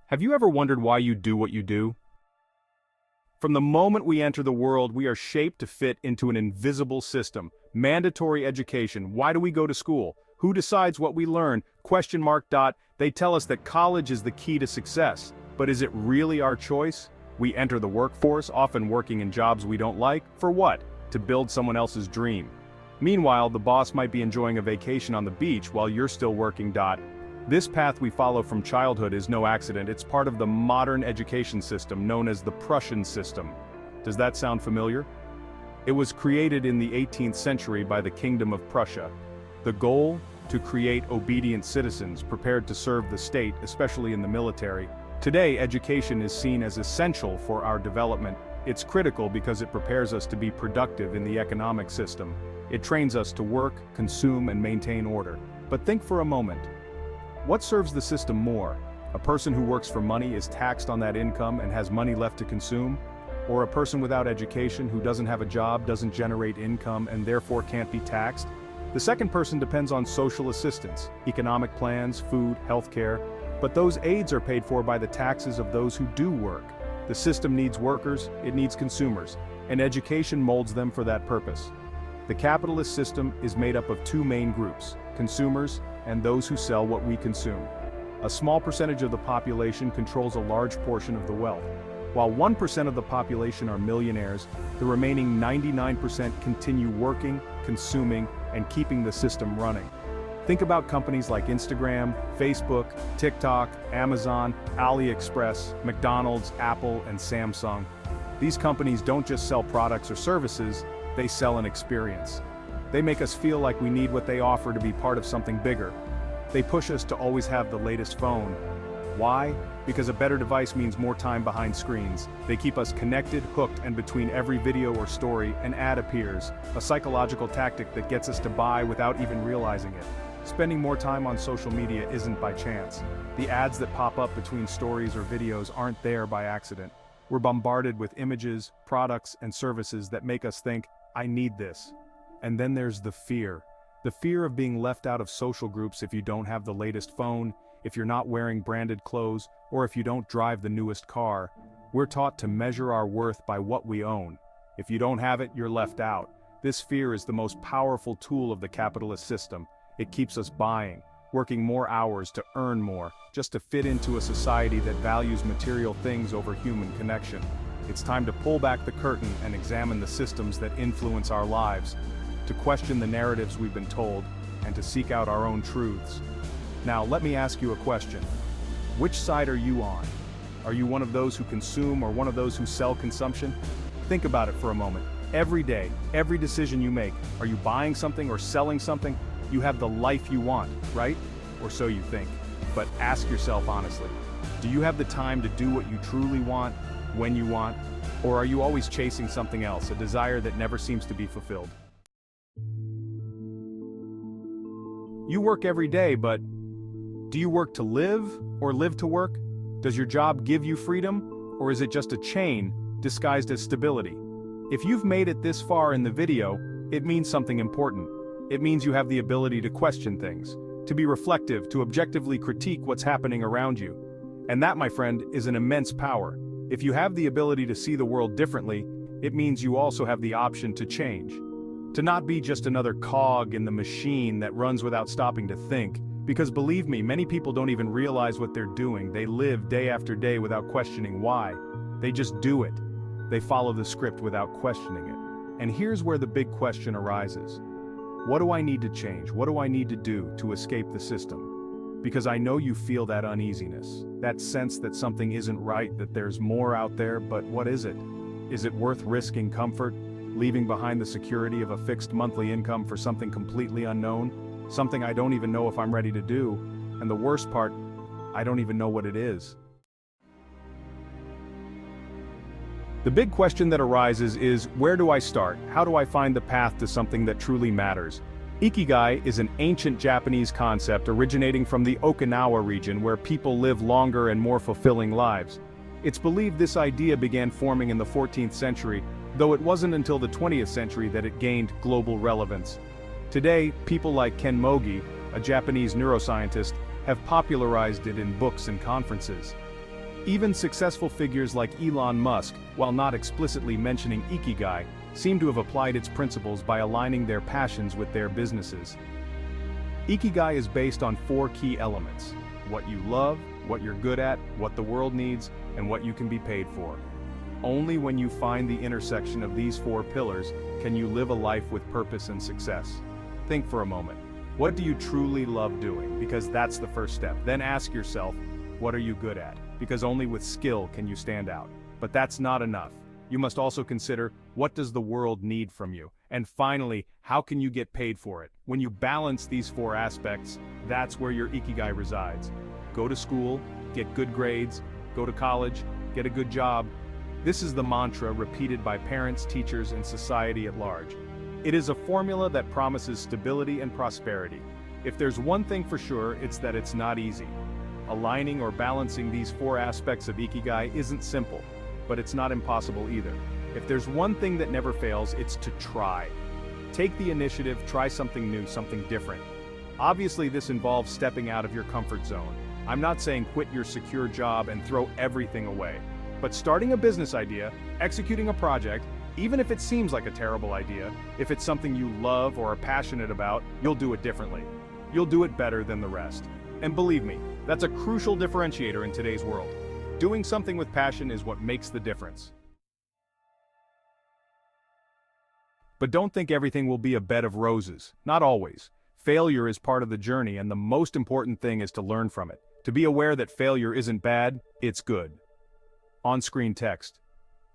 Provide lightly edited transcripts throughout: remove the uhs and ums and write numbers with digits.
Have you ever wondered why you do what you do? From the moment we enter the world, we are shaped to fit into an invisible system. Mandatory education. Why do we go to school? Who decides what we learn? Question mark. They tell us that college is the key to success. But is it really our choice? We enter the workforce, often working in jobs we don't like. For what? To build someone else's dream. Meanwhile, the boss might be enjoying a vacation on the beach while you're still working. This path we follow from childhood is no accident. It's part of the modern education system known as the Prussian system. Does that sound familiar? It was created in the 18th century by the Kingdom of Prussia. The goal? To create obedient citizens prepared to serve the state, especially in the military. Today, education is seen as essential for our development. It's critical because it prepares us to be productive in the economic system. It trains us to work, consume, and maintain order. But think for a moment. What serves the system more? A person who works for money is taxed on that income and has money left to consume? Or a person without education who doesn't have a job, doesn't generate income, and therefore can't be taxed? The second person depends on social assistance, economic plans, food, healthcare, but those aids are paid for by the taxes of those who do work. The system needs workers, it needs consumers, and education molds them for that purpose. The capitalist system is made up of two main groups: consumers and those who sell what we consume. A small percentage of the population controls a large portion of the wealth. While 1% of the population are millionaires, the remaining 99% continue working, consuming, and keeping the system running. Think about companies like Instagram, Facebook, TikTok, Amazon, AliExpress, McDonald's, Apple, and Samsung. These companies don't just sell products or services, they sell an experience. They make us feel like we need what they offer to be part of something bigger. They push us to always have the latest phone. Why? Because a better device means more time behind screens. They keep us connected, hooked, and between every video or story, an ad appears, a psychological tactic that gets us to buy without even realizing it. Spending more time on social media isn't by chance. The ads that pop up between stories or videos aren't there by accident. We're bombarded with images, products, and services that make us think, I need this. And then there's the fear. The fear of being left out of social groups if you don't have the latest phone, if you're not wearing branded clothes, or if you don't drive the newest car. We're taught to measure our worth by what we own. If you don't have it, you're left out. This fear is the most powerful tool of the capitalist system. It keeps us buying, working more hours to earn more, just to fit into a society that values material things over human connection. It's time to pull back the curtain and examine the systems that influence our lives, to question the narratives we've been told, and to seek out our own truths. Now, let me ask you a question. Which side are you on? Are you one of those who consume or one of those who sell consumption? Think about it for a moment. Every day, every decision you make, are you buying something or selling something? You have the life you want, right? Or so you think. But ask yourself honestly, do you have the time to do what you truly want, when you want? Or are you always chasing something else, a desire that never seems to be fulfilled? You work every day, but do you work to live or live to work? Does your job give you freedom, or is it just a chain disguised as stability? If you've made it this far in the video, it means something important. It means you have the ability to question things, to be reflective, to objectively critique what's happening around you. And that, my friend, is an immense power. If you have the ability to see the world differently, it means you also have the option to change. To not be just another cog in the machine that runs without stopping to think. Because believe me, many people don't even realize what they're doing. They live day after day without questioning why. They just do it. They follow the script without questioning it. And here's where the big question arises. What do I need to change? What do I need to do to escape the system? Because I know you feel that uneasiness, that sense that something isn't right, that there's more out there, but what is it? Is it worth risking comfort, leaving behind the security of a fixed monthly income for something completely unknown? Something I don't even know if I'm ready to do, and the worst part, I don't even know what it is. The big question that arises is, where do I start? How do I find the path to something that truly matters? Ikigai is an ancient Japanese concept originating from the Okinawa region where people live longer and more fulfilling lives. It's believed this idea began forming in the 14th century, though it wasn't until the 20th century that it gained global relevance. Today, people like Ken Mogi, a Japanese neuroscientist, have popularized it in books and conferences. Even successful figures like Elon Musk, while not explicitly mentioning Ikigai, seem to have applied its principles by aligning their passions with their businesses. Ikigai is based on 4 key elements: what you love, what you're good at, what the world needs, and what you can be paid for. Only when you find the intersection of these 4 pillars can you live a life with purpose and success. Think for a moment. What do you truly love doing? Because that's the first step. Then ask yourself, what are you good at? Because only with skill can you stand out. But that's not enough. You must also consider, what does the world need from you? And finally, how can you get paid for it? When you balance these 4 aspects, that's where your Ikigai resides. Go to school, get good grades, go to college, get a good job. This is the mantra repeated by parents, teachers, and society at large. It is a formula that promises stability and prosperity. If there's one thing for sure, it's that it's not easy. Aligning or balancing these 4 aspects of Ikigai isn't simple, but it's not impossible either. If there's one thing that never fails, it's to try. Take the initiative, try something new, something different. Obviously, this involves stepping out of your comfort zone. I'm not saying quit your secure job and throw everything away. But starting a business idea, executing a project, even if it seems like a terrible idea, if it's something you love or are passionate about, you'll do it differently. You'll do it better than the rest. And believe me, that's a crucial differentiator in today's world. Doing something with passion is what makes the difference. But don't think everything will be a bed of roses. Not always. Failure is part of the journey, and the most important thing is to learn from it. To be aware that failure isn't bad, it's good. On-screen text.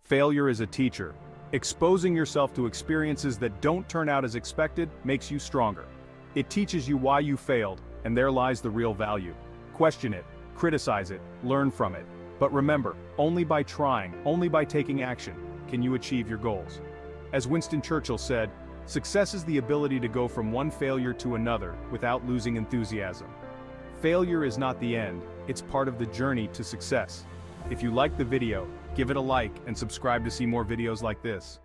Failure is a teacher. Exposing yourself to experiences that don't turn out as expected makes you stronger. It teaches you why you failed, and there lies the real value. Question it, criticize it, learn from it. But remember, only by trying, only by taking action, can you achieve your goals. As Winston Churchill said, success is the ability to go from one failure to another without losing enthusiasm. Failure is not the end, it's part of the journey to success. If you liked the video, give it a like and subscribe to see more videos like this.